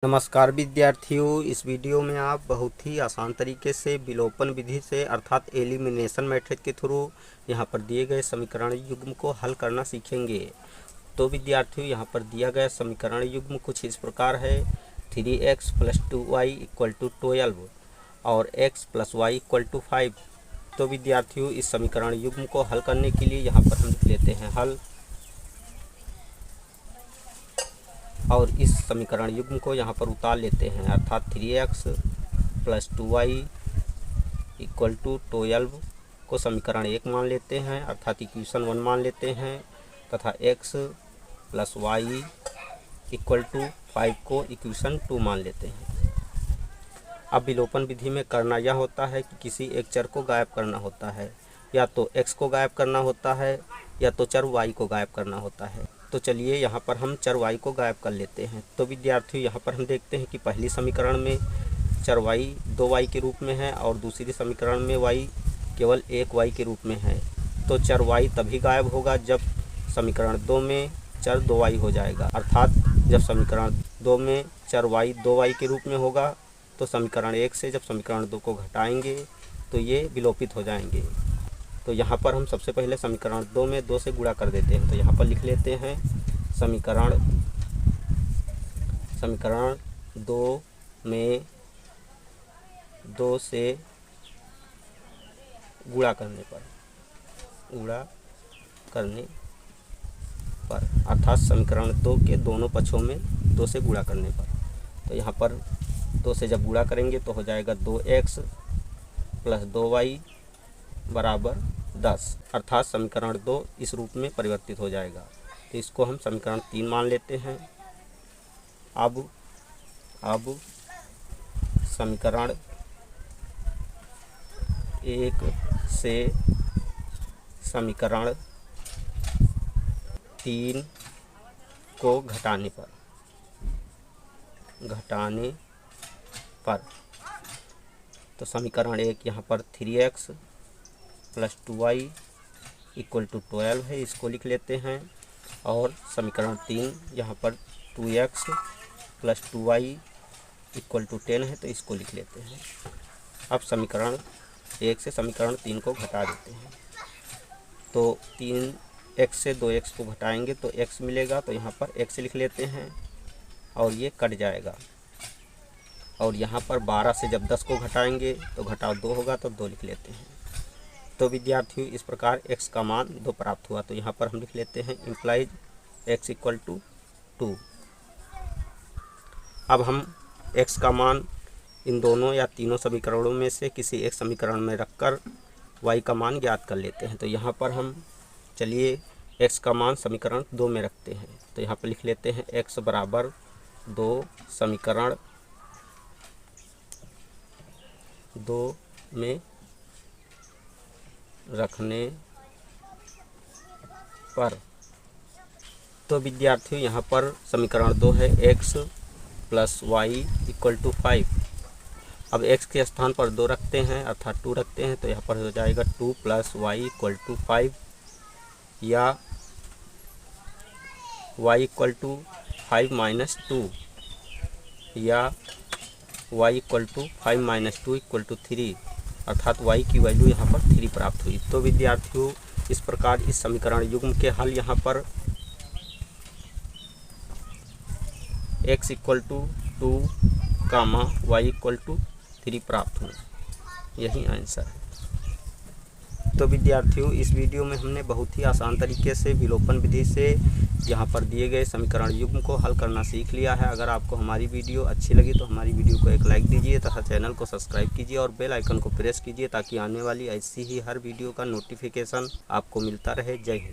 नमस्कार विद्यार्थियों, इस वीडियो में आप बहुत ही आसान तरीके से विलोपन विधि से अर्थात एलिमिनेशन मेथड के थ्रू यहाँ पर दिए गए समीकरण युग्म को हल करना सीखेंगे। तो विद्यार्थियों, यहाँ पर दिया गया समीकरण युग्म कुछ इस प्रकार है। 3x + 2y = 12 और x + y = 5। तो विद्यार्थियों, इस समीकरण युग्म को हल करने के लिए यहाँ पर हम लिख लेते हैं हल, और इस समीकरण युग्म को यहाँ पर उतार लेते हैं अर्थात 3x + 2y = 12 को समीकरण 1 मान लेते हैं अर्थात इक्वेशन 1 मान लेते हैं, तथा x + y = 5 को इक्वेशन 2 मान लेते हैं। अब विलोपन विधि में करना यह होता है कि किसी एक चर को गायब करना होता है, या तो x को गायब करना होता है या तो चर y को गायब करना होता है। तो चलिए यहाँ पर हम चर y को गायब कर लेते हैं। तो विद्यार्थियों, यहाँ पर हम देखते हैं कि पहली समीकरण में चर y 2y के रूप में है और दूसरी समीकरण में y केवल 1y के रूप में है। तो चर y तभी गायब होगा जब समीकरण 2 में चर 2y हो जाएगा, अर्थात जब समीकरण 2 में चर y 2y के रूप में होगा तो समीकरण 1 से जब समीकरण 2 को घटाएंगे तो ये विलोपित हो जाएंगे। तो यहाँ पर हम सबसे पहले समीकरण 2 में 2 से गुणा कर देते हैं। तो यहाँ पर लिख लेते हैं समीकरण 2 में 2 से गुणा करने पर अर्थात समीकरण 2 के दोनों पक्षों में 2 से गुणा करने पर। तो यहाँ पर 2 से जब गुणा करेंगे तो हो जाएगा 2x + 2y = 10, अर्थात समीकरण 2 इस रूप में परिवर्तित हो जाएगा। तो इसको हम समीकरण 3 मान लेते हैं। अब समीकरण 1 से समीकरण 3 को घटाने पर तो समीकरण 1 यहाँ पर 3x + 2y = 12 है, इसको लिख लेते हैं, और समीकरण 3 यहाँ पर 2x + 2y = 10 है, तो इसको लिख लेते हैं। अब समीकरण 1 से समीकरण 3 को घटा देते हैं। तो 3x से 2x को घटाएंगे तो x मिलेगा, तो यहाँ पर x लिख लेते हैं और ये कट जाएगा। और यहाँ पर 12 से जब 10 को घटाएंगे तो घटाव 2 होगा, तो 2 लिख लेते हैं। तो विद्यार्थियों, इस प्रकार x का मान 2 प्राप्त हुआ। तो यहाँ पर हम लिख लेते हैं इम्प्लाइज x = 2। अब हम x का मान इन दोनों या तीनों समीकरणों में से किसी एक समीकरण में रखकर y का मान ज्ञात कर लेते हैं। तो यहाँ पर हम चलिए x का मान समीकरण 2 में रखते हैं। तो यहाँ पर लिख लेते हैं x = 2 समीकरण 2 में रखने पर। तो विद्यार्थियों, यहाँ पर समीकरण 2 है x + y = 5। अब x के स्थान पर 2 रखते हैं अर्थात 2 रखते हैं, तो यहाँ पर हो जाएगा 2 + y = 5, या y = 5 - 2, या y = 5 - 2 = 3, अर्थात y की वैल्यू यहाँ पर 3 प्राप्त हुई। तो विद्यार्थियों, इस प्रकार इस समीकरण युग्म के हल यहाँ पर x = 2, y = 3 प्राप्त हुए। यही आंसर है। तो विद्यार्थियों, इस वीडियो में हमने बहुत ही आसान तरीके से विलोपन विधि से यहाँ पर दिए गए समीकरण युग्म को हल करना सीख लिया है। अगर आपको हमारी वीडियो अच्छी लगी तो हमारी वीडियो को एक लाइक दीजिए तथा चैनल को सब्सक्राइब कीजिए और बेल आइकन को प्रेस कीजिए ताकि आने वाली ऐसी ही हर वीडियो का नोटिफिकेशन आपको मिलता रहे। जय हिंद।